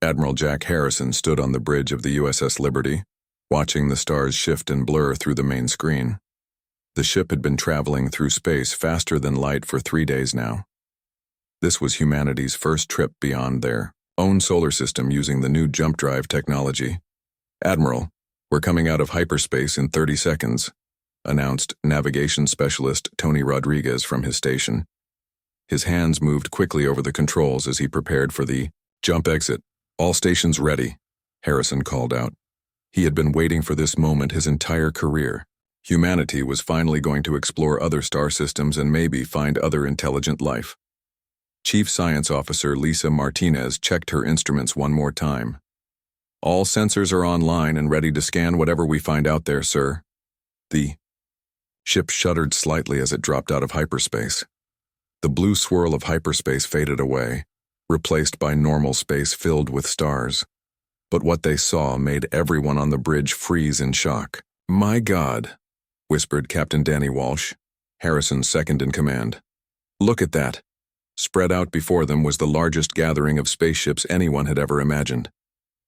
Admiral Jack Harrison stood on the bridge of the USS Liberty, watching the stars shift and blur through the main screen. The ship had been traveling through space faster than light for 3 days now. This was humanity's first trip beyond their own solar system using the new jump drive technology. "Admiral, we're coming out of hyperspace in 30 seconds, announced navigation specialist Tony Rodriguez from his station. His hands moved quickly over the controls as he prepared for the jump exit. "All stations ready," Harrison called out. He had been waiting for this moment his entire career. Humanity was finally going to explore other star systems and maybe find other intelligent life. Chief Science Officer Lisa Martinez checked her instruments one more time. "All sensors are online and ready to scan whatever we find out there, sir." The ship shuddered slightly as it dropped out of hyperspace. The blue swirl of hyperspace faded away, replaced by normal space filled with stars. But what they saw made everyone on the bridge freeze in shock. "My God," whispered Captain Danny Walsh, Harrison's second in command. "Look at that." Spread out before them was the largest gathering of spaceships anyone had ever imagined.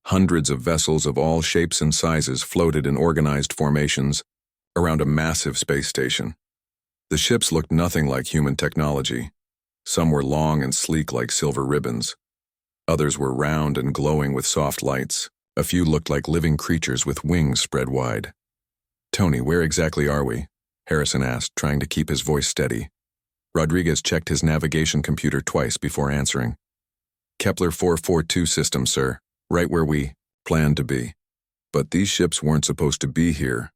Hundreds of vessels of all shapes and sizes floated in organized formations around a massive space station. The ships looked nothing like human technology. Some were long and sleek like silver ribbons. Others were round and glowing with soft lights. A few looked like living creatures with wings spread wide. "Tony, where exactly are we?" Harrison asked, trying to keep his voice steady. Rodriguez checked his navigation computer twice before answering. "Kepler 442 system, sir. Right where we planned to be. But these ships weren't supposed to be here."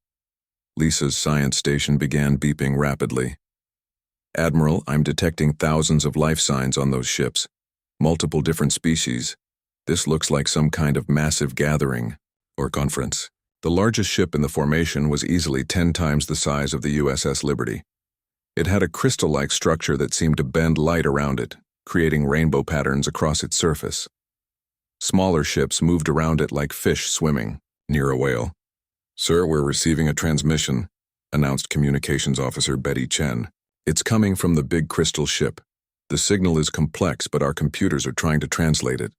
Lisa's science station began beeping rapidly. "Admiral, I'm detecting thousands of life signs on those ships. Multiple different species. This looks like some kind of massive gathering or conference." The largest ship in the formation was easily 10 times the size of the USS Liberty. It had a crystal-like structure that seemed to bend light around it, creating rainbow patterns across its surface. Smaller ships moved around it like fish swimming near a whale. "Sir, we're receiving a transmission," announced Communications Officer Betty Chen. "It's coming from the big crystal ship. The signal is complex, but our computers are trying to translate it."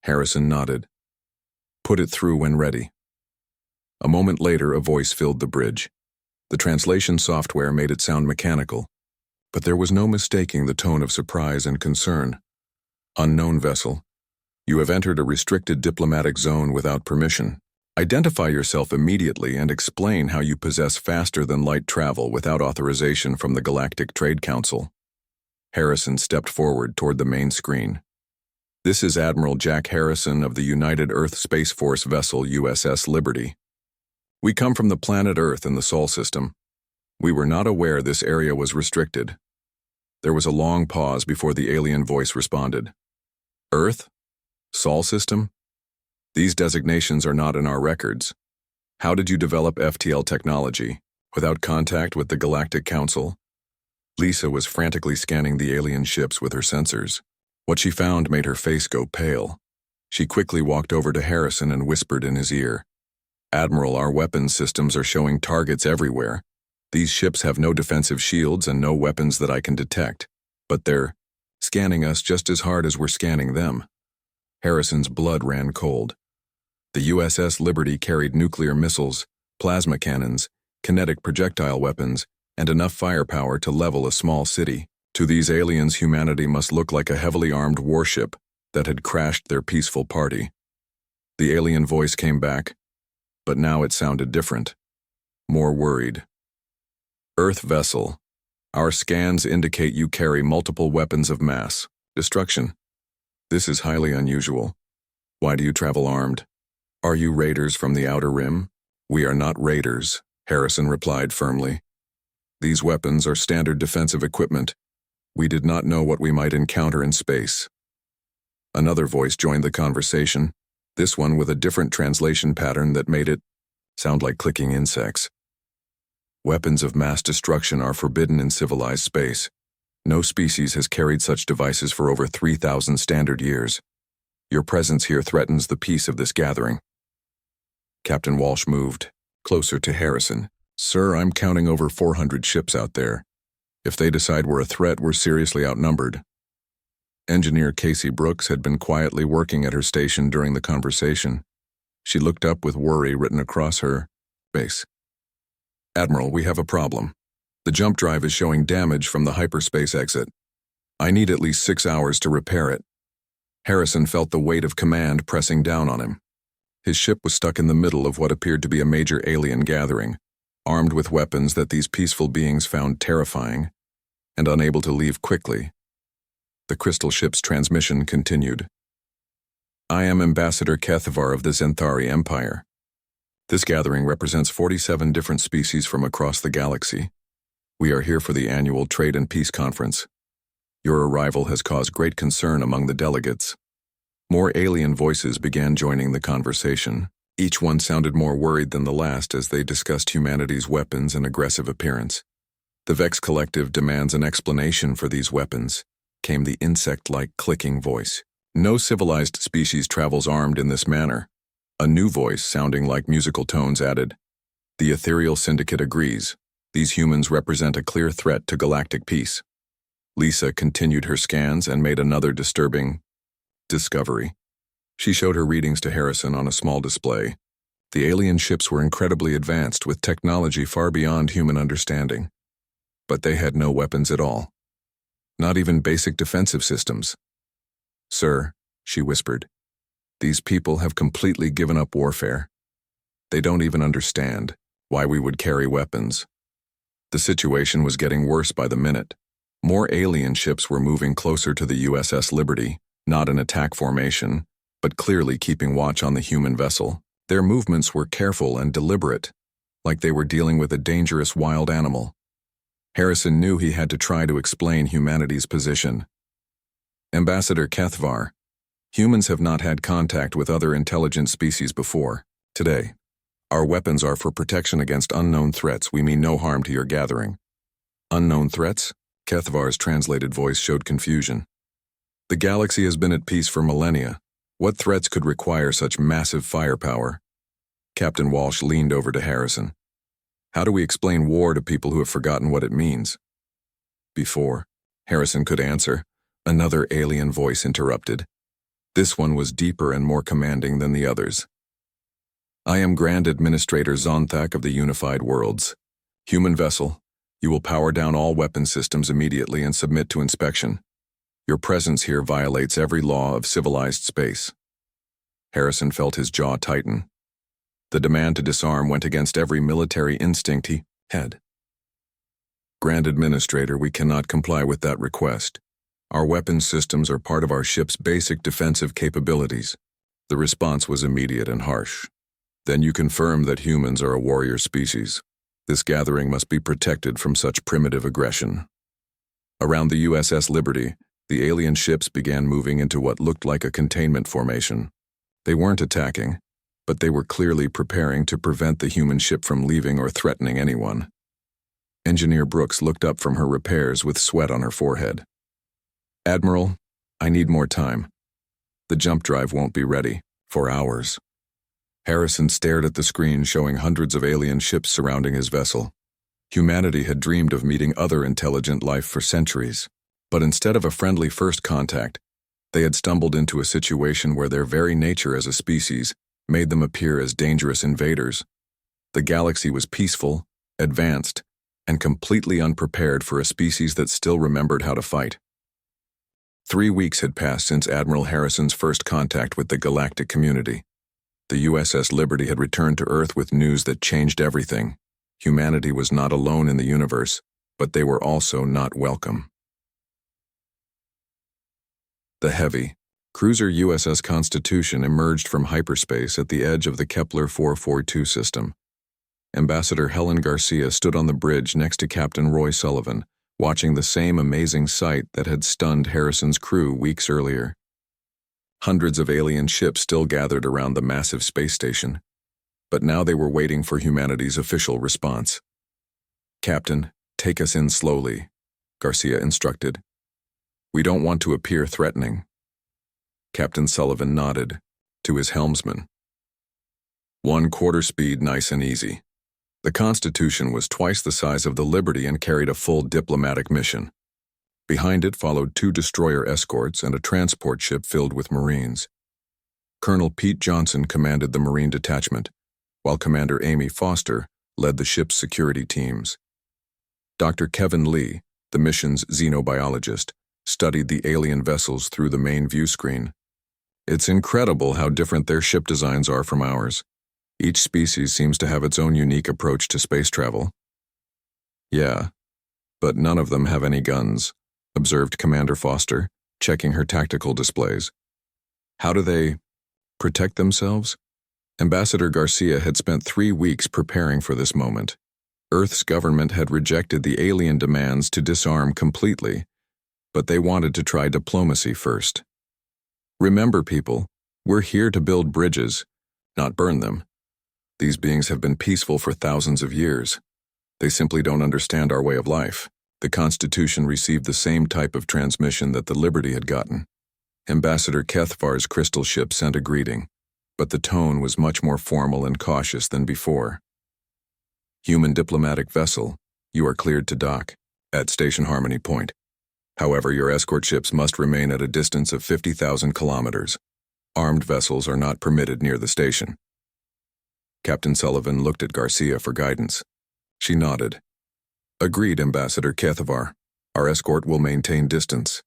Harrison nodded. "Put it through when ready." A moment later, a voice filled the bridge. The translation software made it sound mechanical, but there was no mistaking the tone of surprise and concern. "Unknown vessel. You have entered a restricted diplomatic zone without permission. Identify yourself immediately and explain how you possess faster-than-light travel without authorization from the Galactic Trade Council." Harrison stepped forward toward the main screen. "This is Admiral Jack Harrison of the United Earth Space Force vessel USS Liberty. We come from the planet Earth in the Sol system. We were not aware this area was restricted." There was a long pause before the alien voice responded. "Earth? Sol system? These designations are not in our records. How did you develop FTL technology, without contact with the Galactic Council?" Lisa was frantically scanning the alien ships with her sensors. What she found made her face go pale. She quickly walked over to Harrison and whispered in his ear, "Admiral, our weapons systems are showing targets everywhere. These ships have no defensive shields and no weapons that I can detect, but they're scanning us just as hard as we're scanning them." Harrison's blood ran cold. The USS Liberty carried nuclear missiles, plasma cannons, kinetic projectile weapons, and enough firepower to level a small city. To these aliens, humanity must look like a heavily armed warship that had crashed their peaceful party. The alien voice came back, but now it sounded different, more worried. "Earth vessel, our scans indicate you carry multiple weapons of mass destruction. This is highly unusual. Why do you travel armed? Are you raiders from the Outer Rim?" "We are not raiders," Harrison replied firmly. "These weapons are standard defensive equipment. We did not know what we might encounter in space." Another voice joined the conversation, this one with a different translation pattern that made it sound like clicking insects. "Weapons of mass destruction are forbidden in civilized space. No species has carried such devices for over 3,000 standard years. Your presence here threatens the peace of this gathering." Captain Walsh moved closer to Harrison. "Sir, I'm counting over 400 ships out there. If they decide we're a threat, we're seriously outnumbered." Engineer Casey Brooks had been quietly working at her station during the conversation. She looked up with worry written across her face. "Admiral, we have a problem. The jump drive is showing damage from the hyperspace exit. I need at least 6 hours to repair it." Harrison felt the weight of command pressing down on him. His ship was stuck in the middle of what appeared to be a major alien gathering, armed with weapons that these peaceful beings found terrifying, and unable to leave quickly. The crystal ship's transmission continued. "I am Ambassador Kethavar of the Zenthari Empire. This gathering represents 47 different species from across the galaxy. We are here for the annual Trade and Peace Conference. Your arrival has caused great concern among the delegates." More alien voices began joining the conversation. Each one sounded more worried than the last as they discussed humanity's weapons and aggressive appearance. "The Vex Collective demands an explanation for these weapons," came the insect-like clicking voice. "No civilized species travels armed in this manner." A new voice, sounding like musical tones, added, "The Ethereal Syndicate agrees. These humans represent a clear threat to galactic peace." Lisa continued her scans and made another disturbing discovery. She showed her readings to Harrison on a small display. The alien ships were incredibly advanced with technology far beyond human understanding. But they had no weapons at all. Not even basic defensive systems. "Sir," she whispered, "these people have completely given up warfare. They don't even understand why we would carry weapons." The situation was getting worse by the minute. More alien ships were moving closer to the USS Liberty, not in attack formation, but clearly keeping watch on the human vessel. Their movements were careful and deliberate, like they were dealing with a dangerous wild animal. Harrison knew he had to try to explain humanity's position. "Ambassador Kethavar, humans have not had contact with other intelligent species before. Today, our weapons are for protection against unknown threats. We mean no harm to your gathering." "Unknown threats?" Kethavar's translated voice showed confusion. "The galaxy has been at peace for millennia. What threats could require such massive firepower?" Captain Walsh leaned over to Harrison. "How do we explain war to people who have forgotten what it means?" Before Harrison could answer, another alien voice interrupted. This one was deeper and more commanding than the others. "I am Grand Administrator Zonthak of the Unified Worlds. Human vessel, you will power down all weapon systems immediately and submit to inspection. Your presence here violates every law of civilized space." Harrison felt his jaw tighten. The demand to disarm went against every military instinct he had. "Grand Administrator, we cannot comply with that request. Our weapons systems are part of our ship's basic defensive capabilities." The response was immediate and harsh. "Then you confirm that humans are a warrior species. This gathering must be protected from such primitive aggression." Around the USS Liberty, the alien ships began moving into what looked like a containment formation. They weren't attacking, but they were clearly preparing to prevent the human ship from leaving or threatening anyone. Engineer Brooks looked up from her repairs with sweat on her forehead. "Admiral, I need more time. The jump drive won't be ready for hours." Harrison stared at the screen showing hundreds of alien ships surrounding his vessel. Humanity had dreamed of meeting other intelligent life for centuries, but instead of a friendly first contact, they had stumbled into a situation where their very nature as a species made them appear as dangerous invaders. The galaxy was peaceful, advanced, and completely unprepared for a species that still remembered how to fight. 3 weeks had passed since Admiral Harrison's first contact with the galactic community. The USS Liberty had returned to Earth with news that changed everything. Humanity was not alone in the universe, but they were also not welcome. The heavy, cruiser USS Constitution emerged from hyperspace at the edge of the Kepler 442 system. Ambassador Helen Garcia stood on the bridge next to Captain Roy Sullivan, watching the same amazing sight that had stunned Harrison's crew weeks earlier. Hundreds of alien ships still gathered around the massive space station, but now they were waiting for humanity's official response. "Captain, take us in slowly," Garcia instructed. "We don't want to appear threatening." Captain Sullivan nodded to his helmsman. 1/4 speed, nice and easy. The Constitution was twice the size of the Liberty and carried a full diplomatic mission. Behind it followed 2 destroyer escorts and a transport ship filled with Marines. Colonel Pete Johnson commanded the Marine detachment, while Commander Amy Foster led the ship's security teams. Dr. Kevin Lee, the mission's xenobiologist, studied the alien vessels through the main view screen. It's incredible how different their ship designs are from ours. Each species seems to have its own unique approach to space travel. Yeah, but none of them have any guns, observed Commander Foster, checking her tactical displays. How do they protect themselves? Ambassador Garcia had spent 3 weeks preparing for this moment. Earth's government had rejected the alien demands to disarm completely, but they wanted to try diplomacy first. Remember, people, we're here to build bridges, not burn them. These beings have been peaceful for thousands of years. They simply don't understand our way of life. The Constitution received the same type of transmission that the Liberty had gotten. Ambassador Kethvar's crystal ship sent a greeting, but the tone was much more formal and cautious than before. Human diplomatic vessel, you are cleared to dock at Station Harmony Point. However, your escort ships must remain at a distance of 50,000 kilometers. Armed vessels are not permitted near the station. Captain Sullivan looked at Garcia for guidance. She nodded. Agreed, Ambassador Kethvar. Our escort will maintain distance.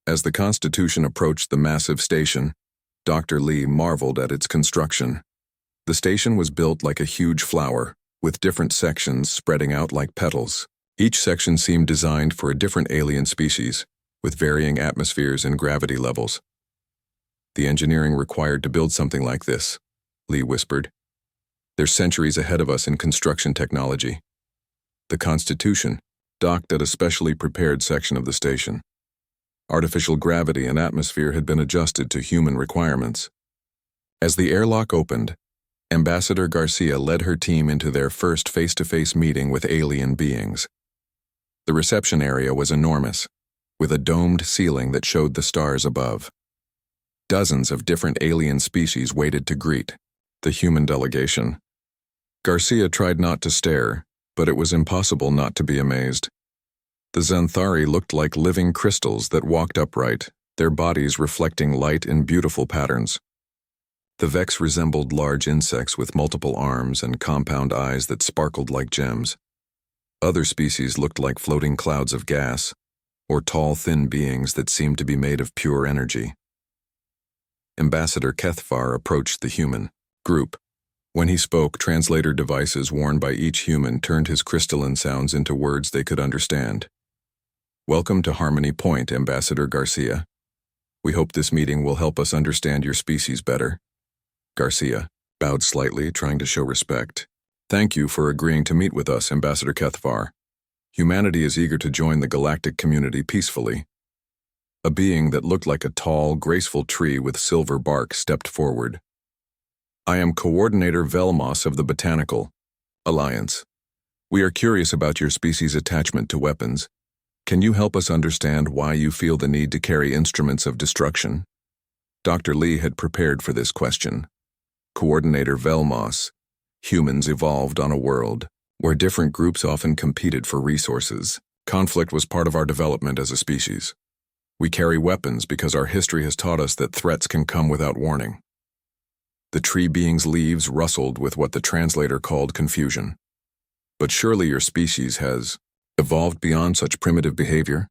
As the Constitution approached the massive station, Dr. Lee marveled at its construction. The station was built like a huge flower, with different sections spreading out like petals. Each section seemed designed for a different alien species, with varying atmospheres and gravity levels. The engineering required to build something like this, Lee whispered. They're centuries ahead of us in construction technology. The Constitution docked at a specially prepared section of the station. Artificial gravity and atmosphere had been adjusted to human requirements. As the airlock opened, Ambassador Garcia led her team into their first face-to-face meeting with alien beings. The reception area was enormous, with a domed ceiling that showed the stars above. Dozens of different alien species waited to greet the human delegation. Garcia tried not to stare, but it was impossible not to be amazed. The Xanthari looked like living crystals that walked upright, their bodies reflecting light in beautiful patterns. The Vex resembled large insects with multiple arms and compound eyes that sparkled like gems. Other species looked like floating clouds of gas, or tall, thin beings that seemed to be made of pure energy. Ambassador Kethvar approached the human group. When he spoke, translator devices worn by each human turned his crystalline sounds into words they could understand. Welcome to Harmony Point, Ambassador Garcia. We hope this meeting will help us understand your species better. Garcia bowed slightly, trying to show respect. Thank you for agreeing to meet with us, Ambassador Kethvar. Humanity is eager to join the galactic community peacefully. A being that looked like a tall, graceful tree with silver bark stepped forward. I am Coordinator Velmos of the Botanical Alliance. We are curious about your species' attachment to weapons. Can you help us understand why you feel the need to carry instruments of destruction? Dr. Lee had prepared for this question. Coordinator Velmos, humans evolved on a world where different groups often competed for resources. Conflict was part of our development as a species. We carry weapons because our history has taught us that threats can come without warning. The tree being's leaves rustled with what the translator called confusion. But surely your species has evolved beyond such primitive behavior?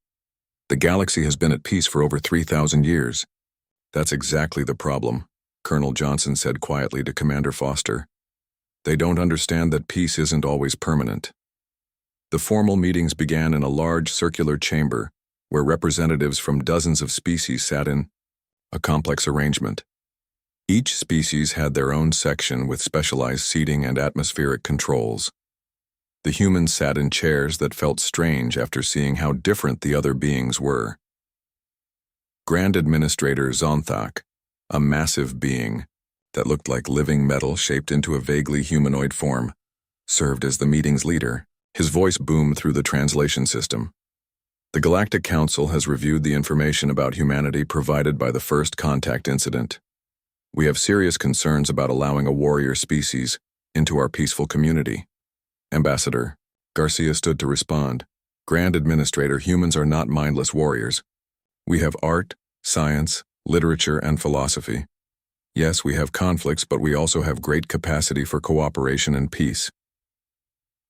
The galaxy has been at peace for over 3,000 years. That's exactly the problem, Colonel Johnson said quietly to Commander Foster. They don't understand that peace isn't always permanent. The formal meetings began in a large circular chamber where representatives from dozens of species sat in a complex arrangement. Each species had their own section with specialized seating and atmospheric controls. The humans sat in chairs that felt strange after seeing how different the other beings were. Grand Administrator Zonthak, a massive being that looked like living metal shaped into a vaguely humanoid form, served as the meeting's leader. His voice boomed through the translation system. The Galactic Council has reviewed the information about humanity provided by the first contact incident. We have serious concerns about allowing a warrior species into our peaceful community. Ambassador Garcia stood to respond. Grand Administrator, humans are not mindless warriors. We have art, science, literature, and philosophy. Yes, we have conflicts, but we also have great capacity for cooperation and peace.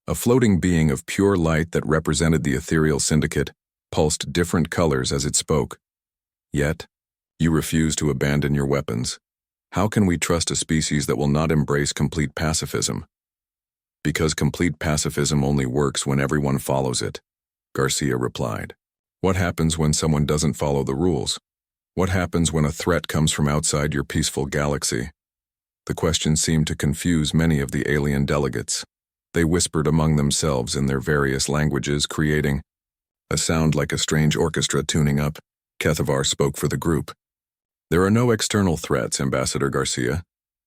A floating being of pure light that represented the ethereal syndicate pulsed different colors as it spoke. Yet, you refuse to abandon your weapons. How can we trust a species that will not embrace complete pacifism? Because complete pacifism only works when everyone follows it, Garcia replied. What happens when someone doesn't follow the rules? What happens when a threat comes from outside your peaceful galaxy? The question seemed to confuse many of the alien delegates. They whispered among themselves in their various languages, creating a sound like a strange orchestra tuning up. Kethavar spoke for the group. There are no external threats, Ambassador Garcia.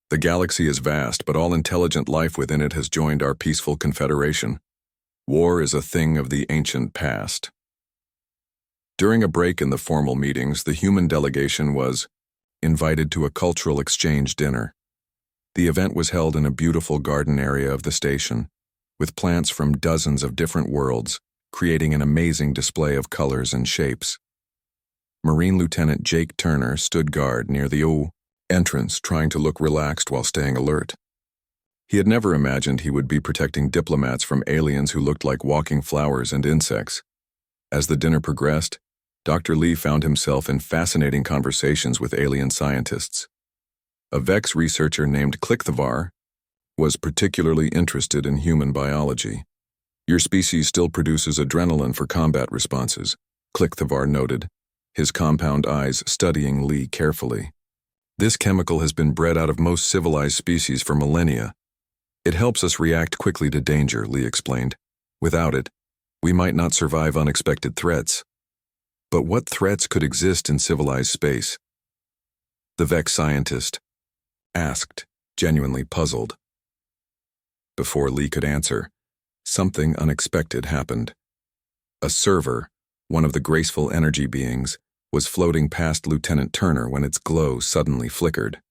The galaxy is vast, but all intelligent life within it has joined our peaceful confederation. War is a thing of the ancient past. During a break in the formal meetings, the human delegation was invited to a cultural exchange dinner. The event was held in a beautiful garden area of the station, with plants from dozens of different worlds, creating an amazing display of colors and shapes. Marine Lieutenant Jake Turner stood guard near the entrance, trying to look relaxed while staying alert. He had never imagined he would be protecting diplomats from aliens who looked like walking flowers and insects. As the dinner progressed, Dr. Lee found himself in fascinating conversations with alien scientists. A Vex researcher named Klikthavar was particularly interested in human biology. Your species still produces adrenaline for combat responses, Klikthavar noted, his compound eyes studying Lee carefully. This chemical has been bred out of most civilized species for millennia. It helps us react quickly to danger, Lee explained. Without it, we might not survive unexpected threats. But what threats could exist in civilized space? The Vex scientist asked, genuinely puzzled. Before Lee could answer, something unexpected happened. A server, one of the graceful energy beings, was floating past Lieutenant Turner when its glow suddenly flickered.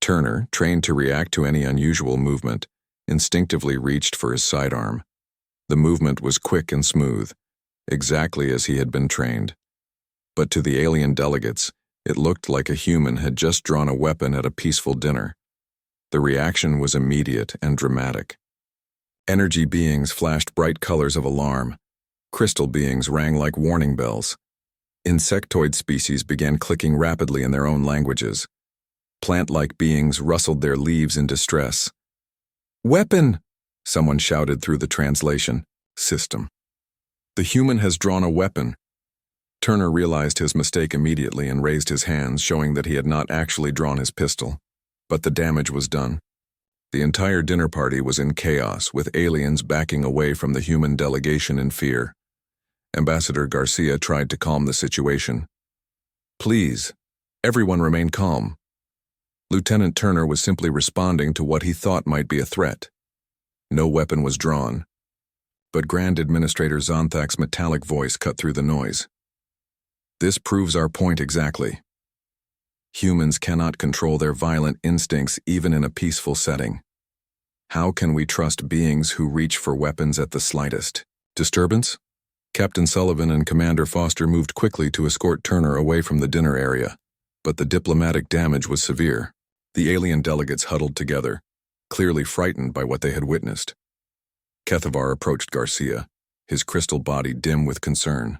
Turner, trained to react to any unusual movement, instinctively reached for his sidearm. The movement was quick and smooth, exactly as he had been trained. But to the alien delegates, it looked like a human had just drawn a weapon at a peaceful dinner. The reaction was immediate and dramatic. Energy beings flashed bright colors of alarm. Crystal beings rang like warning bells. Insectoid species began clicking rapidly in their own languages. Plant-like beings rustled their leaves in distress. "Weapon!" someone shouted through the translation system. "The human has drawn a weapon." Turner realized his mistake immediately and raised his hands, showing that he had not actually drawn his pistol. But the damage was done. The entire dinner party was in chaos, with aliens backing away from the human delegation in fear. Ambassador Garcia tried to calm the situation. "Please, everyone remain calm." Lieutenant Turner was simply responding to what he thought might be a threat. No weapon was drawn. But Grand Administrator Zonthak's metallic voice cut through the noise. "This proves our point exactly. Humans cannot control their violent instincts even in a peaceful setting. How can we trust beings who reach for weapons at the slightest disturbance?" Captain Sullivan and Commander Foster moved quickly to escort Turner away from the dinner area, but the diplomatic damage was severe. The alien delegates huddled together, clearly frightened by what they had witnessed. Kethavar approached Garcia, his crystal body dim with concern.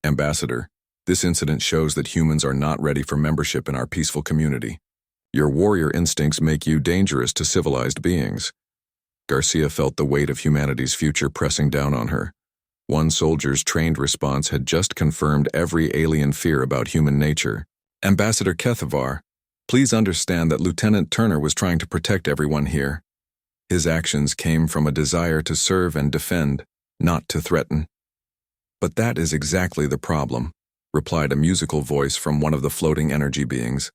"Ambassador, this incident shows that humans are not ready for membership in our peaceful community. Your warrior instincts make you dangerous to civilized beings." Garcia felt the weight of humanity's future pressing down on her. One soldier's trained response had just confirmed every alien fear about human nature. "Ambassador Kethavar, please understand that Lieutenant Turner was trying to protect everyone here. His actions came from a desire to serve and defend, not to threaten." "But that is exactly the problem," replied a musical voice from one of the floating energy beings.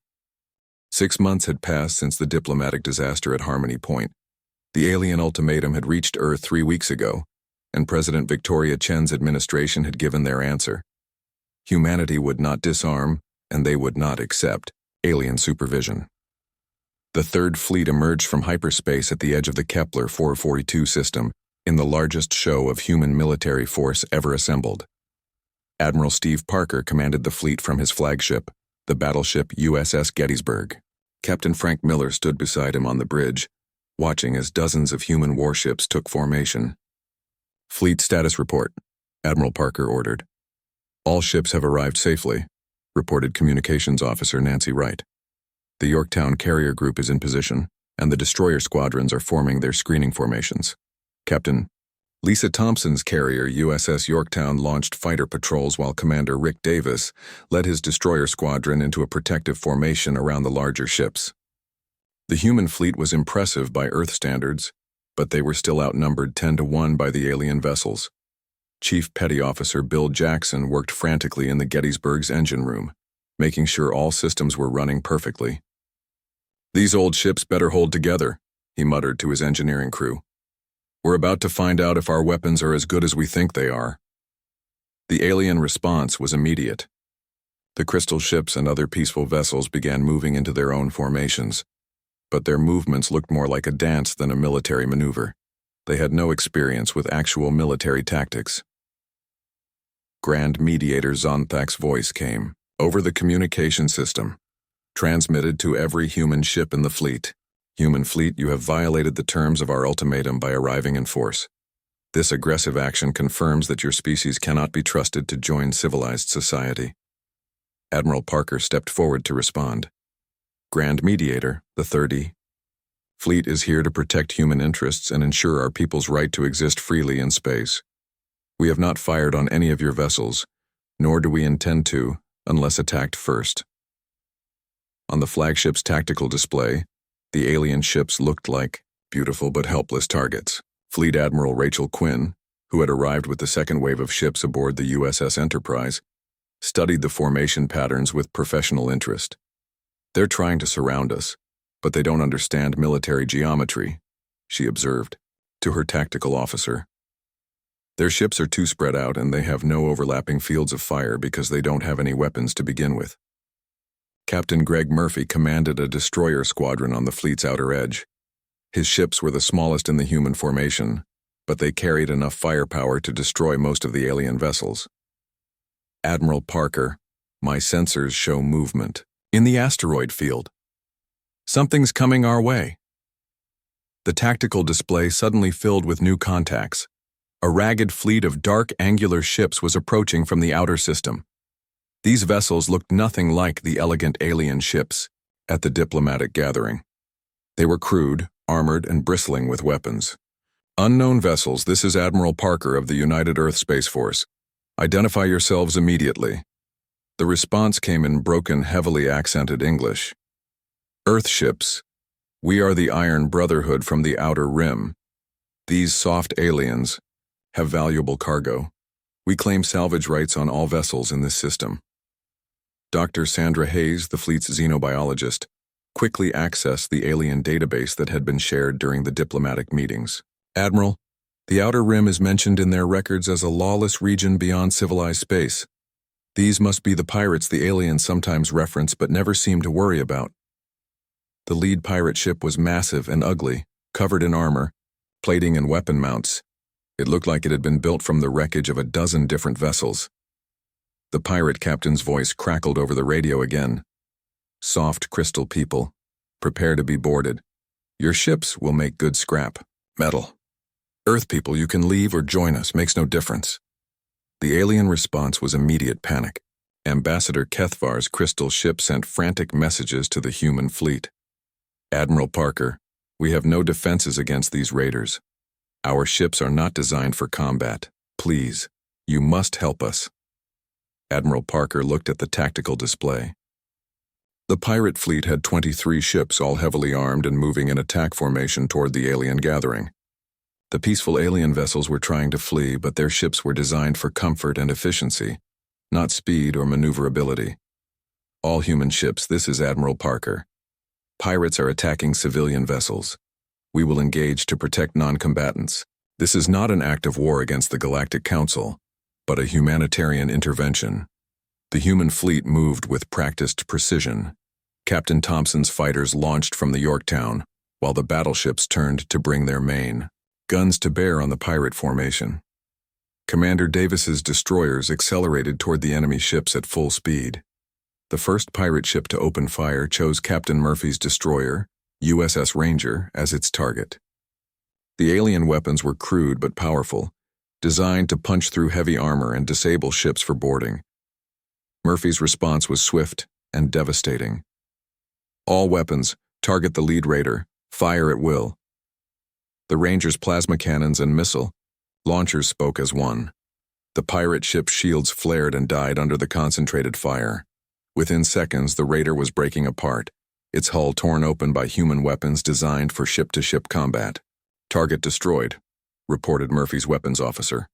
6 months had passed since the diplomatic disaster at Harmony Point. The alien ultimatum had reached Earth 3 weeks ago, and President Victoria Chen's administration had given their answer. Humanity would not disarm, and they would not accept alien supervision. The Third Fleet emerged from hyperspace at the edge of the Kepler 442 system, in the largest show of human military force ever assembled. Admiral Steve Parker commanded the fleet from his flagship, the battleship USS Gettysburg. Captain Frank Miller stood beside him on the bridge, watching as dozens of human warships took formation. "Fleet status report," Admiral Parker ordered. "All ships have arrived safely," reported Communications Officer Nancy Wright. "The Yorktown carrier group is in position, and the destroyer squadrons are forming their screening formations." Captain Lisa Thompson's carrier USS Yorktown launched fighter patrols while Commander Rick Davis led his destroyer squadron into a protective formation around the larger ships. The human fleet was impressive by Earth standards, but they were still outnumbered 10-1 by the alien vessels. Chief Petty Officer Bill Jackson worked frantically in the Gettysburg's engine room, making sure all systems were running perfectly. "These old ships better hold together," he muttered to his engineering crew. "We're about to find out if our weapons are as good as we think they are." The alien response was immediate. The crystal ships and other peaceful vessels began moving into their own formations, but their movements looked more like a dance than a military maneuver. They had no experience with actual military tactics. Grand Mediator Zonthak's voice came over the communication system, transmitted to every human ship in the fleet. "Human fleet, you have violated the terms of our ultimatum by arriving in force. This aggressive action confirms that your species cannot be trusted to join civilized society." Admiral Parker stepped forward to respond. "Grand Mediator, the 30. Fleet is here to protect human interests and ensure our people's right to exist freely in space. We have not fired on any of your vessels, nor do we intend to, unless attacked first." On the flagship's tactical display, the alien ships looked like beautiful but helpless targets. Fleet Admiral Rachel Quinn, who had arrived with the second wave of ships aboard the USS Enterprise, studied the formation patterns with professional interest. "They're trying to surround us, but they don't understand military geometry," she observed to her tactical officer. "Their ships are too spread out and they have no overlapping fields of fire because they don't have any weapons to begin with." Captain Greg Murphy commanded a destroyer squadron on the fleet's outer edge. His ships were the smallest in the human formation, but they carried enough firepower to destroy most of the alien vessels. "Admiral Parker, my sensors show movement in the asteroid field. Something's coming our way." The tactical display suddenly filled with new contacts. A ragged fleet of dark angular ships was approaching from the outer system. These vessels looked nothing like the elegant alien ships at the diplomatic gathering. They were crude, armored, and bristling with weapons. "Unknown vessels, this is Admiral Parker of the United Earth Space Force. Identify yourselves immediately." The response came in broken, heavily accented English. "Earth ships, we are the Iron Brotherhood from the Outer Rim. These soft aliens have valuable cargo. We claim salvage rights on all vessels in this system." Dr. Sandra Hayes, the fleet's xenobiologist, quickly accessed the alien database that had been shared during the diplomatic meetings. "Admiral, the Outer Rim is mentioned in their records as a lawless region beyond civilized space. These must be the pirates the aliens sometimes reference but never seem to worry about." The lead pirate ship was massive and ugly, covered in armor, plating, and weapon mounts. It looked like it had been built from the wreckage of a dozen different vessels. The pirate captain's voice crackled over the radio again. "Soft crystal people, prepare to be boarded. Your ships will make good scrap. Metal. Earth people, you can leave or join us, makes no difference." The alien response was immediate panic. Ambassador Kethvar's crystal ship sent frantic messages to the human fleet. "Admiral Parker, we have no defenses against these raiders. Our ships are not designed for combat. Please, you must help us." Admiral Parker looked at the tactical display. The pirate fleet had 23 ships, all heavily armed and moving in attack formation toward the alien gathering. The peaceful alien vessels were trying to flee, but their ships were designed for comfort and efficiency, not speed or maneuverability. "All human ships, this is Admiral Parker. Pirates are attacking civilian vessels. We will engage to protect non-combatants. This is not an act of war against the Galactic Council, but a humanitarian intervention." The human fleet moved with practiced precision. Captain Thompson's fighters launched from the Yorktown, while the battleships turned to bring their main. guns to bear on the pirate formation. Commander Davis's destroyers accelerated toward the enemy ships at full speed. The first pirate ship to open fire chose Captain Murphy's destroyer, USS Ranger, as its target. The alien weapons were crude but powerful, designed to punch through heavy armor and disable ships for boarding. Murphy's response was swift and devastating. All weapons, target the lead raider, fire at will. The Ranger's plasma cannons and missile launchers spoke as one. The pirate ship's shields flared and died under the concentrated fire. Within seconds, the raider was breaking apart, its hull torn open by human weapons designed for ship-to-ship combat. Target destroyed, reported Murphy's weapons officer,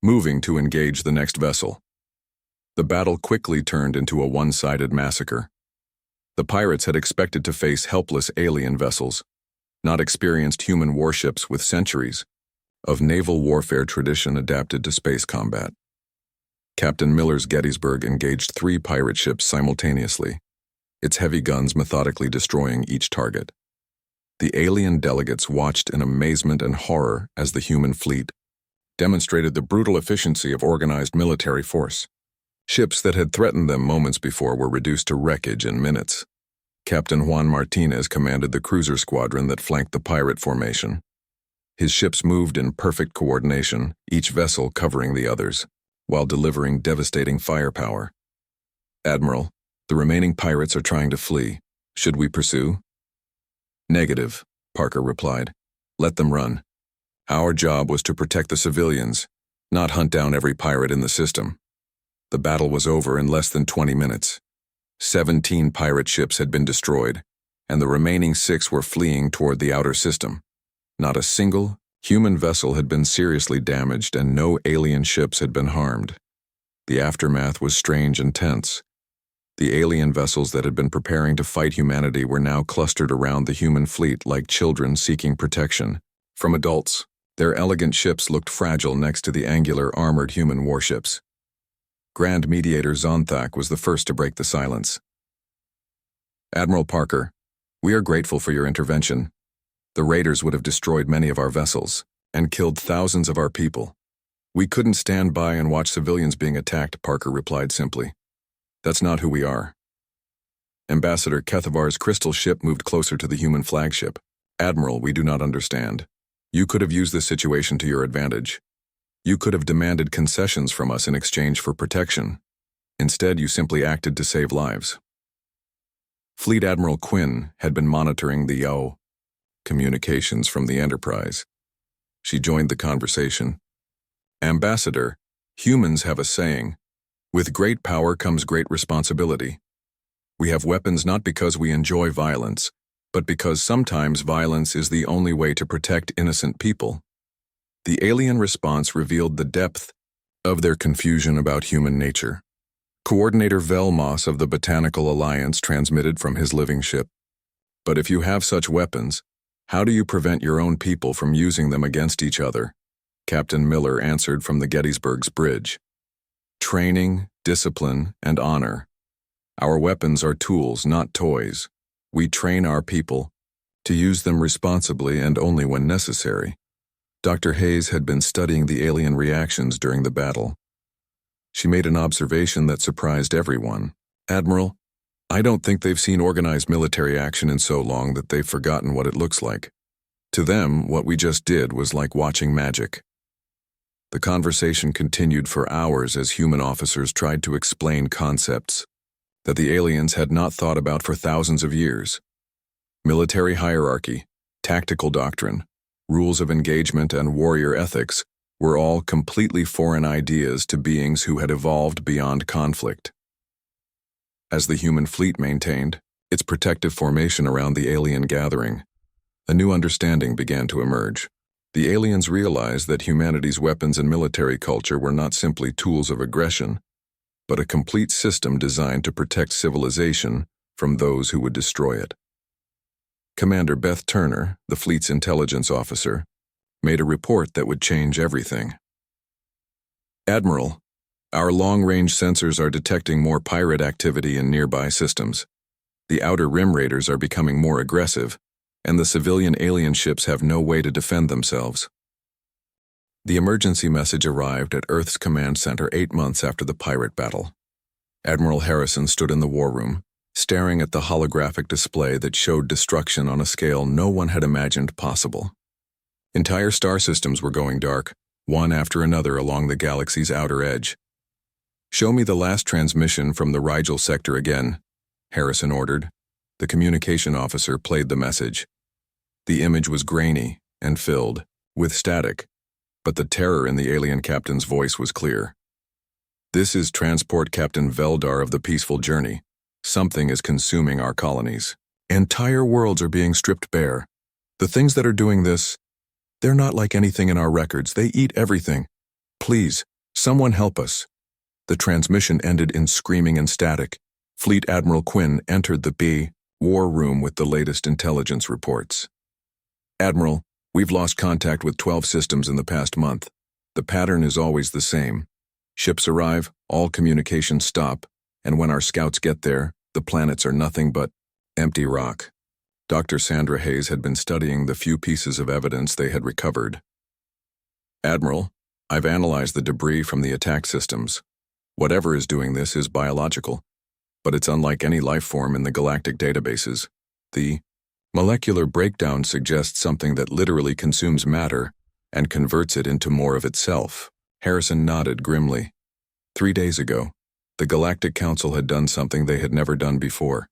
moving to engage the next vessel. The battle quickly turned into a one-sided massacre. The pirates had expected to face helpless alien vessels, not experienced human warships with centuries of naval warfare tradition adapted to space combat. Captain Miller's Gettysburg engaged 3 pirate ships simultaneously, its heavy guns methodically destroying each target. The alien delegates watched in amazement and horror as the human fleet demonstrated the brutal efficiency of organized military force. Ships that had threatened them moments before were reduced to wreckage in minutes. Captain Juan Martinez commanded the cruiser squadron that flanked the pirate formation. His ships moved in perfect coordination, each vessel covering the others, while delivering devastating firepower. "Admiral, the remaining pirates are trying to flee. Should we pursue?" "Negative," Parker replied. "Let them run. Our job was to protect the civilians, not hunt down every pirate in the system." The battle was over in less than 20 minutes. 17 pirate ships had been destroyed, and the remaining 6 were fleeing toward the outer system. Not a single human vessel had been seriously damaged, and no alien ships had been harmed. The aftermath was strange and tense. The alien vessels that had been preparing to fight humanity were now clustered around the human fleet like children seeking protection from adults. Their elegant ships looked fragile next to the angular, armored human warships. Grand Mediator Zonthak was the first to break the silence. "Admiral Parker, we are grateful for your intervention. The raiders would have destroyed many of our vessels and killed thousands of our people. We couldn't stand by and watch civilians being attacked," Parker replied simply. "That's not who we are." Ambassador Kethavar's crystal ship moved closer to the human flagship. "Admiral, we do not understand. You could have used this situation to your advantage. You could have demanded concessions from us in exchange for protection. Instead, you simply acted to save lives." Fleet Admiral Quinn had been monitoring the communications from the Enterprise. She joined the conversation. "Ambassador, humans have a saying, with great power comes great responsibility. We have weapons not because we enjoy violence, but because sometimes violence is the only way to protect innocent people." The alien response revealed the depth of their confusion about human nature. Coordinator Velmos of the Botanical Alliance transmitted from his living ship. "But if you have such weapons, how do you prevent your own people from using them against each other?" Captain Miller answered from the Gettysburg's bridge. "Training, discipline, and honor. Our weapons are tools, not toys. We train our people to use them responsibly and only when necessary." Dr. Hayes had been studying the alien reactions during the battle. She made an observation that surprised everyone. "Admiral, I don't think they've seen organized military action in so long that they've forgotten what it looks like. To them, what we just did was like watching magic." The conversation continued for hours as human officers tried to explain concepts that the aliens had not thought about for thousands of years. Military hierarchy, tactical doctrine, rules of engagement, and warrior ethics were all completely foreign ideas to beings who had evolved beyond conflict. As the human fleet maintained its protective formation around the alien gathering, a new understanding began to emerge. The aliens realized that humanity's weapons and military culture were not simply tools of aggression, but a complete system designed to protect civilization from those who would destroy it. Commander Beth Turner, the fleet's intelligence officer, made a report that would change everything. "Admiral, our long-range sensors are detecting more pirate activity in nearby systems. The Outer Rim raiders are becoming more aggressive, and the civilian alien ships have no way to defend themselves." The emergency message arrived at Earth's command center 8 months after the pirate battle. Admiral Harrison stood in the war room, staring at the holographic display that showed destruction on a scale no one had imagined possible. Entire star systems were going dark, one after another along the galaxy's outer edge. "Show me the last transmission from the Rigel sector again," Harrison ordered. The communication officer played the message. The image was grainy and filled with static, but the terror in the alien captain's voice was clear. "This is Transport Captain Veldar of the Peaceful Journey. Something is consuming our colonies. Entire worlds are being stripped bare. The things that are doing this, they're not like anything in our records. They eat everything. Please, someone help us." The transmission ended in screaming and static. Fleet Admiral Quinn entered the war room with the latest intelligence reports. "Admiral, we've lost contact with 12 systems in the past month. The pattern is always the same. Ships arrive, all communications stop, and when our scouts get there, the planets are nothing but empty rock." Dr. Sandra Hayes had been studying the few pieces of evidence they had recovered. "Admiral, I've analyzed the debris from the attack systems. Whatever is doing this is biological, but it's unlike any life form in the galactic databases. The molecular breakdown suggests something that literally consumes matter and converts it into more of itself." Harrison nodded grimly. 3 days ago, the Galactic Council had done something they had never done before.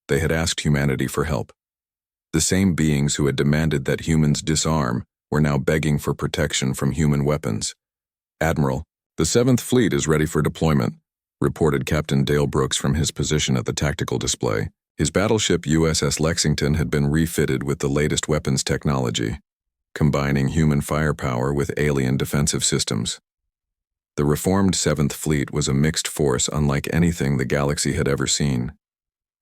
They had asked humanity for help. The same beings who had demanded that humans disarm were now begging for protection from human weapons. "Admiral, the 7th Fleet is ready for deployment," reported Captain Dale Brooks from his position at the tactical display. His battleship USS Lexington had been refitted with the latest weapons technology, combining human firepower with alien defensive systems. The reformed 7th Fleet was a mixed force unlike anything the galaxy had ever seen.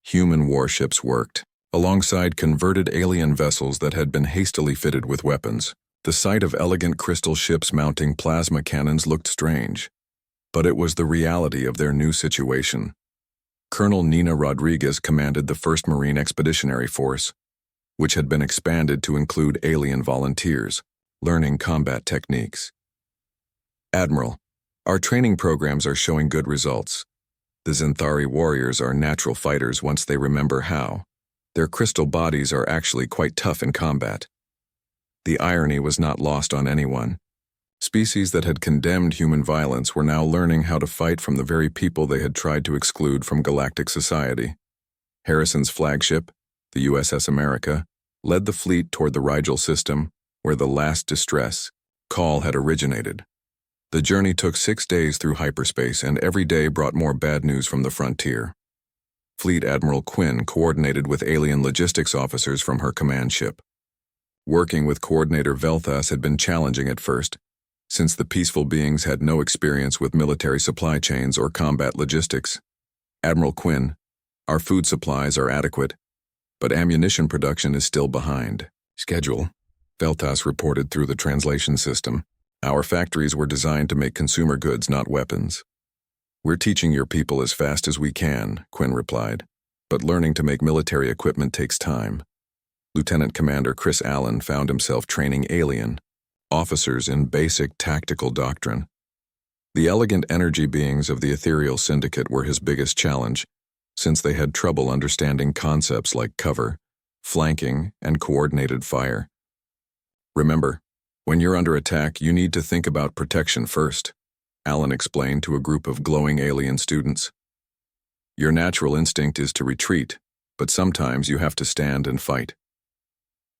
Human warships worked, alongside converted alien vessels that had been hastily fitted with weapons. The sight of elegant crystal ships mounting plasma cannons looked strange, but it was the reality of their new situation. Colonel Nina Rodriguez commanded the 1st Marine Expeditionary Force, which had been expanded to include alien volunteers, learning combat techniques. "Admiral, our training programs are showing good results. The Xanthari warriors are natural fighters once they remember how. Their crystal bodies are actually quite tough in combat." The irony was not lost on anyone. Species that had condemned human violence were now learning how to fight from the very people they had tried to exclude from galactic society. Harrison's flagship, the USS America, led the fleet toward the Rigel system, where the last distress call had originated. The journey took 6 days through hyperspace, and every day brought more bad news from the frontier. Fleet Admiral Quinn coordinated with alien logistics officers from her command ship. Working with Coordinator Velthas had been challenging at first, since the peaceful beings had no experience with military supply chains or combat logistics. "Admiral Quinn, our food supplies are adequate, but ammunition production is still behind schedule," Velthas reported through the translation system. "Our factories were designed to make consumer goods, not weapons." "We're teaching your people as fast as we can," Quinn replied, "but learning to make military equipment takes time." Lieutenant Commander Chris Allen found himself training alien officers in basic tactical doctrine. The elegant energy beings of the Ethereal Syndicate were his biggest challenge, since they had trouble understanding concepts like cover, flanking, and coordinated fire. "Remember, when you're under attack, you need to think about protection first," Allen explained to a group of glowing alien students. "Your natural instinct is to retreat, but sometimes you have to stand and fight."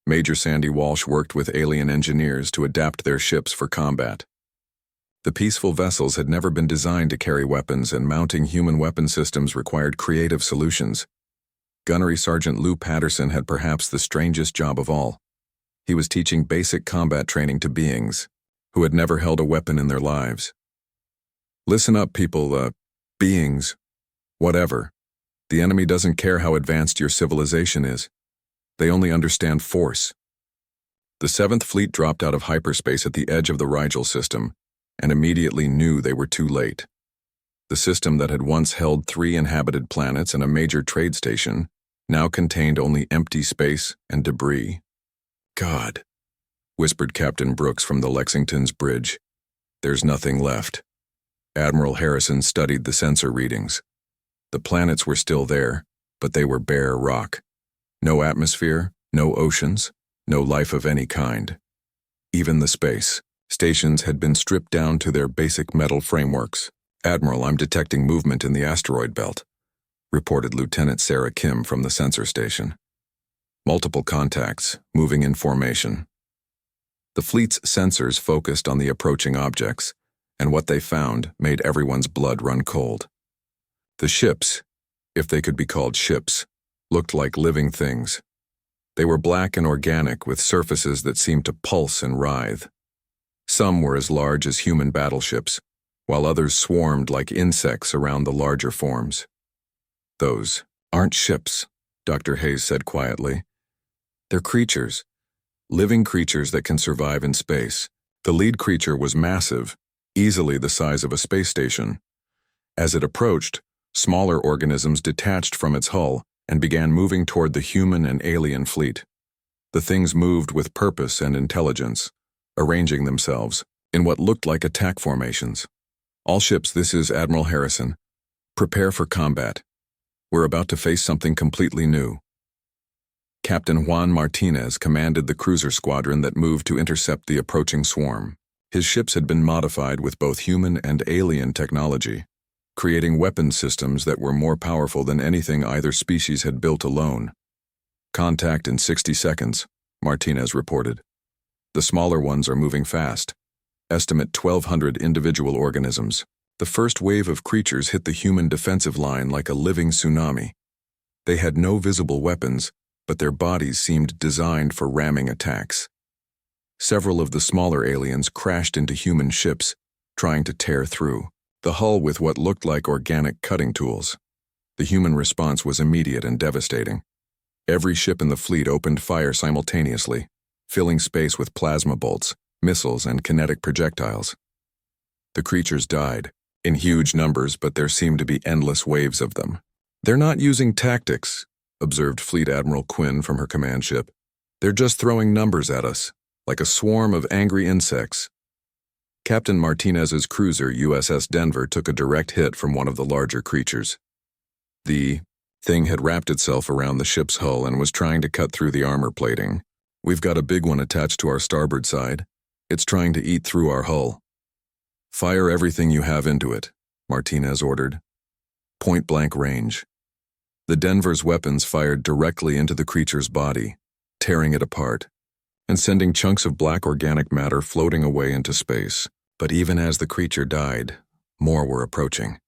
Major Sandy Walsh worked with alien engineers to adapt their ships for combat. The peaceful vessels had never been designed to carry weapons, and mounting human weapon systems required creative solutions. Gunnery Sergeant Lou Patterson had perhaps the strangest job of all. He was teaching basic combat training to beings who had never held a weapon in their lives. "Listen up, people, beings. Whatever. The enemy doesn't care how advanced your civilization is. They only understand force." The 7th Fleet dropped out of hyperspace at the edge of the Rigel system, and immediately knew they were too late. The system that had once held 3 inhabited planets and a major trade station now contained only empty space and debris. "God, whispered Captain Brooks from the Lexington's bridge. "There's nothing left." Admiral Harrison studied the sensor readings. The planets were still there, but they were bare rock. No atmosphere, no oceans, no life of any kind. Even the space stations had been stripped down to their basic metal frameworks. "Admiral, I'm detecting movement in the asteroid belt," reported Lieutenant Sarah Kim from the sensor station. "Multiple contacts, moving in formation." The fleet's sensors focused on the approaching objects, and what they found made everyone's blood run cold. The ships, if they could be called ships, looked like living things. They were black and organic with surfaces that seemed to pulse and writhe. Some were as large as human battleships, while others swarmed like insects around the larger forms. "Those aren't ships," Dr. Hayes said quietly. "They're creatures, living creatures that can survive in space." The lead creature was massive, easily the size of a space station. As it approached, smaller organisms detached from its hull and began moving toward the human and alien fleet. The things moved with purpose and intelligence, arranging themselves in what looked like attack formations. "All ships, this is Admiral Harrison. Prepare for combat. We're about to face something completely new." Captain Juan Martinez commanded the cruiser squadron that moved to intercept the approaching swarm. His ships had been modified with both human and alien technology, creating weapon systems that were more powerful than anything either species had built alone. "Contact in 60 seconds, Martinez reported. "The smaller ones are moving fast. Estimate 1,200 individual organisms." The first wave of creatures hit the human defensive line like a living tsunami. They had no visible weapons, but their bodies seemed designed for ramming attacks. Several of the smaller aliens crashed into human ships, trying to tear through the hull with what looked like organic cutting tools. The human response was immediate and devastating. Every ship in the fleet opened fire simultaneously, filling space with plasma bolts, missiles, and kinetic projectiles. The creatures died, in huge numbers, but there seemed to be endless waves of them. "They're not using tactics," observed Fleet Admiral Quinn from her command ship. "They're just throwing numbers at us, like a swarm of angry insects." Captain Martinez's cruiser USS Denver took a direct hit from one of the larger creatures. The thing had wrapped itself around the ship's hull and was trying to cut through the armor plating. "We've got a big one attached to our starboard side. It's trying to eat through our hull." "Fire everything you have into it," Martinez ordered. Point-blank range. The Denver's weapons fired directly into the creature's body, tearing it apart, and sending chunks of black organic matter floating away into space. But even as the creature died, more were approaching.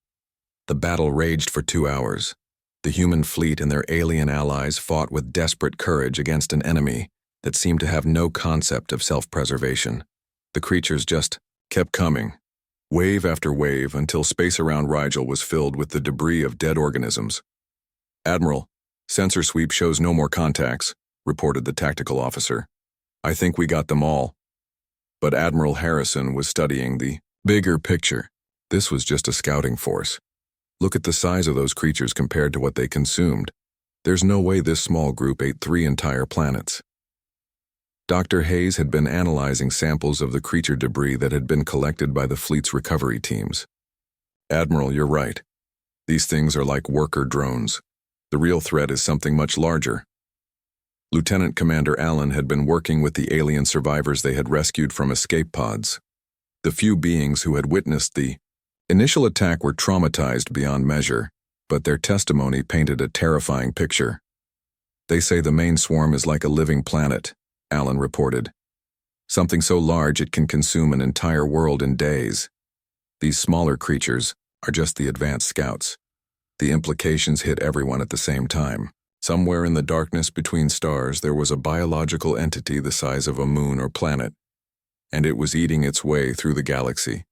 The battle raged for 2 hours. The human fleet and their alien allies fought with desperate courage against an enemy that seemed to have no concept of self-preservation. The creatures just kept coming, wave after wave, until space around Rigel was filled with the debris of dead organisms. "Admiral, sensor sweep shows no more contacts," reported the tactical officer. "I think we got them all." But Admiral Harrison was studying the bigger picture. This was just a scouting force. Look at the size of those creatures compared to what they consumed. There's no way this small group ate 3 entire planets. Dr. Hayes had been analyzing samples of the creature debris that had been collected by the fleet's recovery teams. "Admiral, you're right. These things are like worker drones. The real threat is something much larger." Lieutenant Commander Allen had been working with the alien survivors they had rescued from escape pods. The few beings who had witnessed the initial attack were traumatized beyond measure, but their testimony painted a terrifying picture. "They say the main swarm is like a living planet," Allen reported. "Something so large it can consume an entire world in days. These smaller creatures are just the advanced scouts. The implications hit everyone at the same time. Somewhere in the darkness between stars there was a biological entity the size of a moon or planet, and it was eating its way through the galaxy.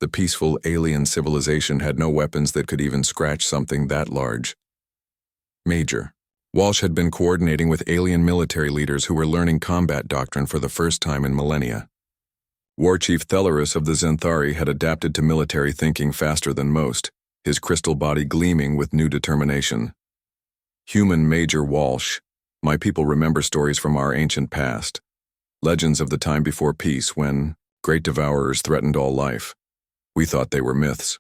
The peaceful alien civilization had no weapons that could even scratch something that large." Major Walsh had been coordinating with alien military leaders who were learning combat doctrine for the first time in millennia. War Chief Thellerus of the Zenthari had adapted to military thinking faster than most, his crystal body gleaming with new determination. "Human Major Walsh, my people remember stories from our ancient past. Legends of the time before peace when great devourers threatened all life. We thought they were myths.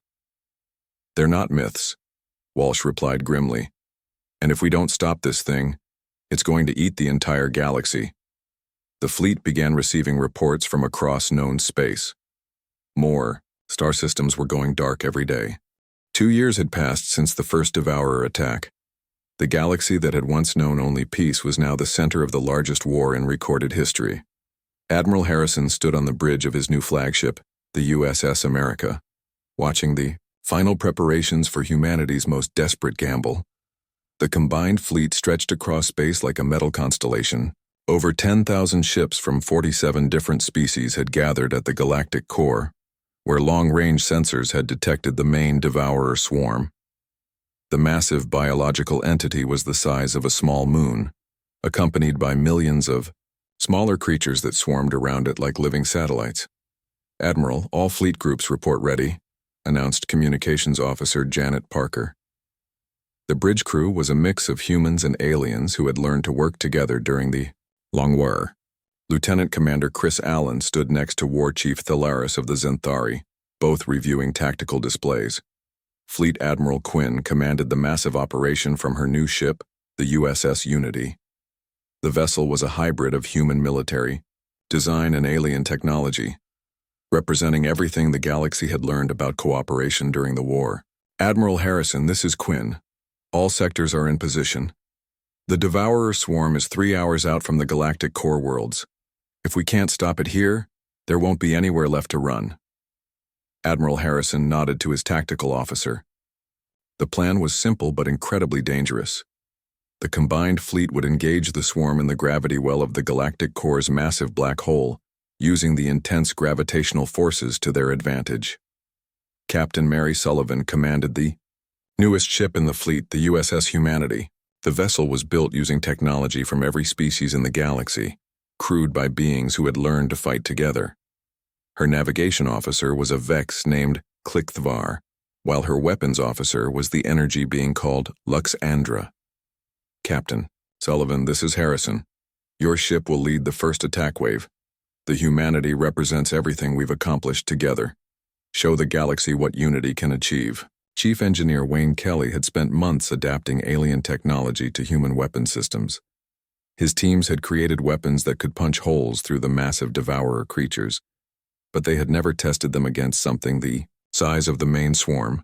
They're not myths, Walsh replied grimly. And if we don't stop this thing, it's going to eat the entire galaxy. The fleet began receiving reports from across known space. More star systems were going dark every day. 2 years had passed since the first Devourer attack. The galaxy that had once known only peace was now the center of the largest war in recorded history. Admiral Harrison stood on the bridge of his new flagship, the USS America, watching the final preparations for humanity's most desperate gamble. The combined fleet stretched across space like a metal constellation. Over 10,000 ships from 47 different species had gathered at the galactic core, where long-range sensors had detected the main Devourer swarm. The massive biological entity was the size of a small moon, accompanied by millions of smaller creatures that swarmed around it like living satellites. "Admiral, all fleet groups report ready," announced Communications Officer Janet Parker. The bridge crew was a mix of humans and aliens who had learned to work together during the Long War. Lieutenant Commander Chris Allen stood next to War Chief Thalaris of the Zenthari, both reviewing tactical displays. Fleet Admiral Quinn commanded the massive operation from her new ship, the USS Unity. The vessel was a hybrid of human military, design and alien technology, representing everything the galaxy had learned about cooperation during the war. "Admiral Harrison, this is Quinn. All sectors are in position. The Devourer swarm is 3 hours out from the galactic core worlds. If we can't stop it here, there won't be anywhere left to run." Admiral Harrison nodded to his tactical officer. The plan was simple but incredibly dangerous. The combined fleet would engage the swarm in the gravity well of the galactic core's massive black hole, using the intense gravitational forces to their advantage. Captain Mary Sullivan commanded the newest ship in the fleet, the USS Humanity. The vessel was built using technology from every species in the galaxy, crewed by beings who had learned to fight together. Her navigation officer was a Vex named Klikthvar, while her weapons officer was the energy being called Luxandra. "Captain Sullivan, this is Harrison. Your ship will lead the first attack wave. The Humanity represents everything we've accomplished together. Show the galaxy what unity can achieve." Chief Engineer Wayne Kelly had spent months adapting alien technology to human weapon systems. His teams had created weapons that could punch holes through the massive Devourer creatures, but they had never tested them against something the size of the main swarm.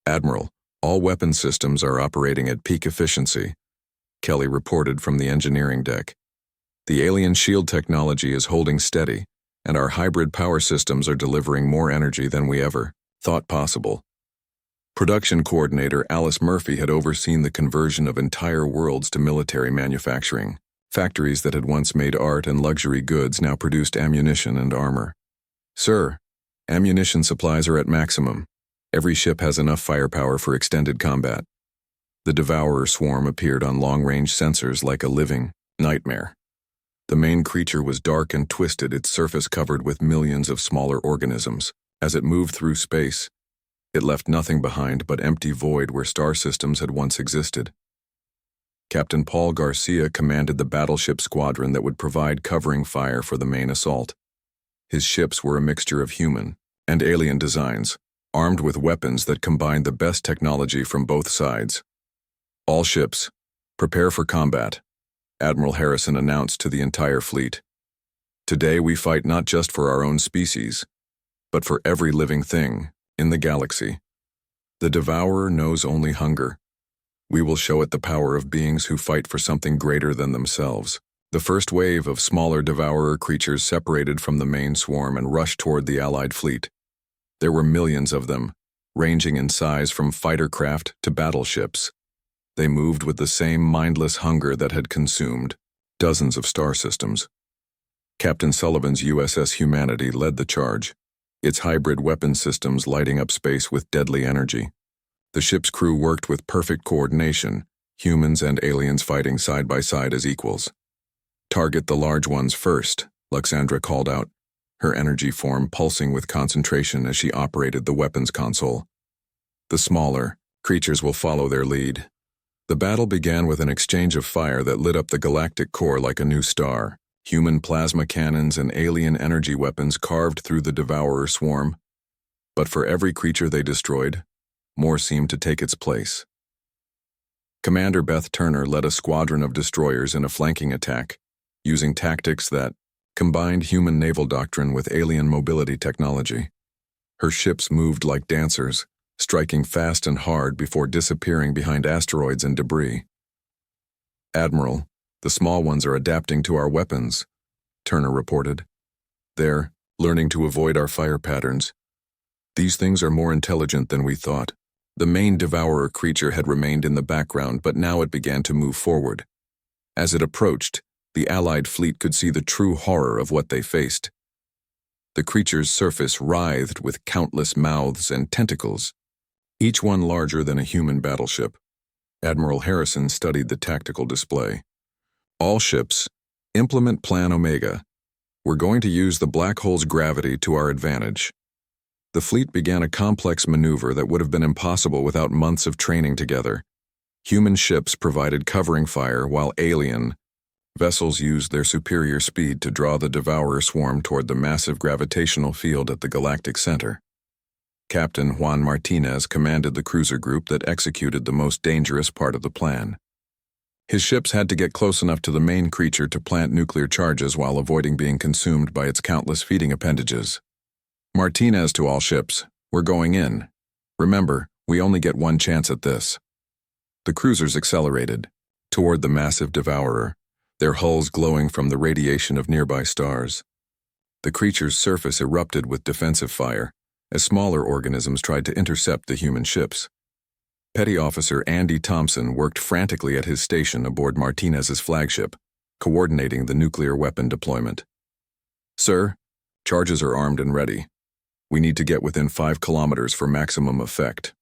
"Admiral, all weapon systems are operating at peak efficiency," Kelly reported from the engineering deck. "The alien shield technology is holding steady, and our hybrid power systems are delivering more energy than we ever thought possible." Production coordinator Alice Murphy had overseen the conversion of entire worlds to military manufacturing. Factories that had once made art and luxury goods now produced ammunition and armor. "Sir, ammunition supplies are at maximum. Every ship has enough firepower for extended combat." The Devourer swarm appeared on long-range sensors like a living nightmare. The main creature was dark and twisted, its surface covered with millions of smaller organisms. As it moved through space, it left nothing behind but empty void where star systems had once existed. Captain Paul Garcia commanded the battleship squadron that would provide covering fire for the main assault. His ships were a mixture of human and alien designs, armed with weapons that combined the best technology from both sides. "All ships, prepare for combat," Admiral Harrison announced to the entire fleet. "Today we fight not just for our own species, but for every living thing in the galaxy. The Devourer knows only hunger. We will show it the power of beings who fight for something greater than themselves." The first wave of smaller Devourer creatures separated from the main swarm and rushed toward the Allied fleet. There were millions of them, ranging in size from fighter craft to battleships. They moved with the same mindless hunger that had consumed dozens of star systems. Captain Sullivan's USS Humanity led the charge, its hybrid weapon systems lighting up space with deadly energy. The ship's crew worked with perfect coordination, humans and aliens fighting side by side as equals. "Target the large ones first," Luxandra called out, her energy form pulsing with concentration as she operated the weapons console. "The smaller creatures will follow their lead." The battle began with an exchange of fire that lit up the galactic core like a new star. Human plasma cannons and alien energy weapons carved through the Devourer swarm. But for every creature they destroyed, more seemed to take its place. Commander Beth Turner led a squadron of destroyers in a flanking attack, using tactics that combined human naval doctrine with alien mobility technology. Her ships moved like dancers, striking fast and hard before disappearing behind asteroids and debris. "Admiral, the small ones are adapting to our weapons," Turner reported. "They're learning to avoid our fire patterns. These things are more intelligent than we thought." The main Devourer creature had remained in the background, but now it began to move forward. As it approached, the Allied fleet could see the true horror of what they faced. The creature's surface writhed with countless mouths and tentacles, each one larger than a human battleship. Admiral Harrison studied the tactical display. "All ships, implement Plan Omega. We're going to use the black hole's gravity to our advantage." The fleet began a complex maneuver that would have been impossible without months of training together. Human ships provided covering fire, while alien vessels used their superior speed to draw the Devourer swarm toward the massive gravitational field at the galactic center. Captain Juan Martinez commanded the cruiser group that executed the most dangerous part of the plan. His ships had to get close enough to the main creature to plant nuclear charges while avoiding being consumed by its countless feeding appendages. "Martinez to all ships, we're going in. Remember, we only get one chance at this." The cruisers accelerated toward the massive Devourer, their hulls glowing from the radiation of nearby stars. The creature's surface erupted with defensive fire as smaller organisms tried to intercept the human ships. Petty Officer Andy Thompson worked frantically at his station aboard Martinez's flagship, coordinating the nuclear weapon deployment. "Sir, charges are armed and ready. We need to get within 5 kilometers for maximum effect."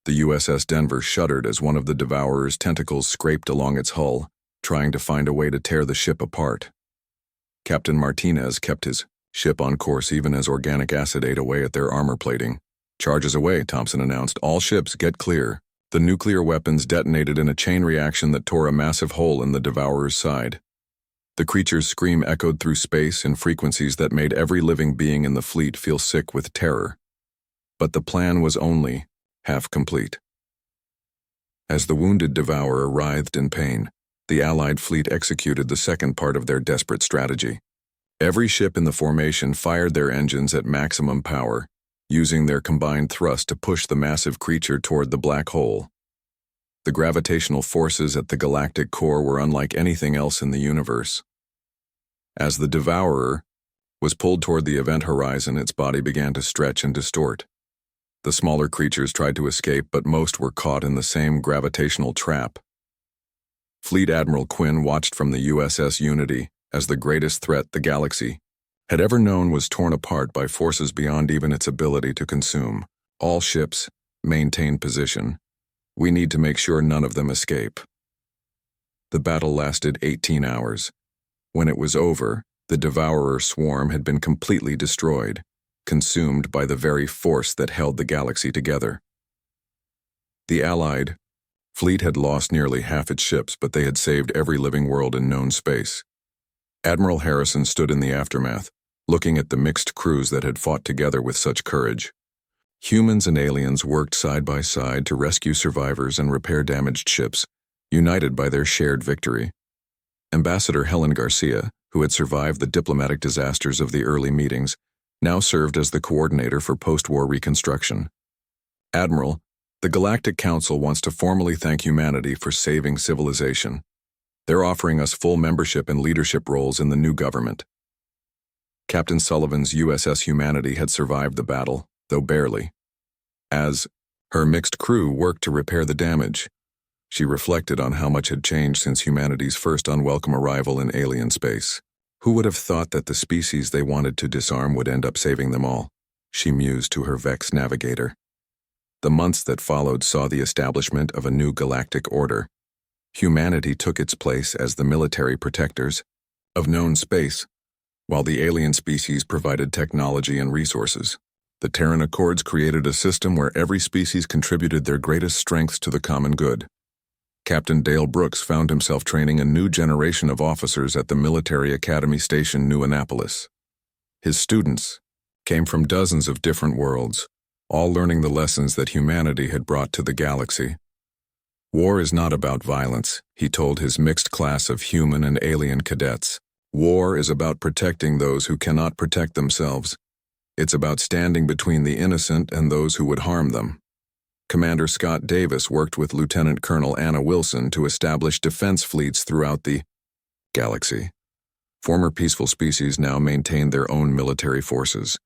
The USS Denver shuddered as one of the Devourer's tentacles scraped along its hull, trying to find a way to tear the ship apart. Captain Martinez kept his ship on course even as organic acid ate away at their armor plating. "Charges away," Thompson announced. "All ships, get clear." The nuclear weapons detonated in a chain reaction that tore a massive hole in the Devourer's side. The creature's scream echoed through space in frequencies that made every living being in the fleet feel sick with terror. But the plan was only half complete. As the wounded Devourer writhed in pain, the Allied fleet executed the second part of their desperate strategy. Every ship in the formation fired their engines at maximum power, using their combined thrust to push the massive creature toward the black hole. The gravitational forces at the galactic core were unlike anything else in the universe. As the Devourer was pulled toward the event horizon, its body began to stretch and distort. The smaller creatures tried to escape, but most were caught in the same gravitational trap. Fleet Admiral Quinn watched from the USS Unity as the greatest threat the galaxy had ever known was torn apart by forces beyond even its ability to consume. "All ships, maintain position. We need to make sure none of them escape." The battle lasted 18 hours. When it was over, the Devourer swarm had been completely destroyed, consumed by the very force that held the galaxy together. The Allied fleet had lost nearly half its ships, but they had saved every living world in known space. Admiral Harrison stood in the aftermath, looking at the mixed crews that had fought together with such courage. Humans and aliens worked side by side to rescue survivors and repair damaged ships, united by their shared victory. Ambassador Helen Garcia, who had survived the diplomatic disasters of the early meetings, now served as the coordinator for post-war reconstruction. "Admiral, the Galactic Council wants to formally thank humanity for saving civilization. They're offering us full membership and leadership roles in the new government." Captain Sullivan's USS Humanity had survived the battle, though barely. As her mixed crew worked to repair the damage, she reflected on how much had changed since humanity's first unwelcome arrival in alien space. Who would have thought that the species they wanted to disarm would end up saving them all? She mused to her Vex navigator. The months that followed saw the establishment of a new galactic order. Humanity took its place as the military protectors of known space, while the alien species provided technology and resources. The Terran Accords created a system where every species contributed their greatest strengths to the common good. Captain Dale Brooks found himself training a new generation of officers at the Military Academy Station New Annapolis. His students came from dozens of different worlds, all learning the lessons that humanity had brought to the galaxy. War is not about violence, he told his mixed class of human and alien cadets. War is about protecting those who cannot protect themselves. It's about standing between the innocent and those who would harm them. Commander Scott Davis worked with Lieutenant Colonel Anna Wilson to establish defense fleets throughout the galaxy. Former peaceful species now maintained their own military forces,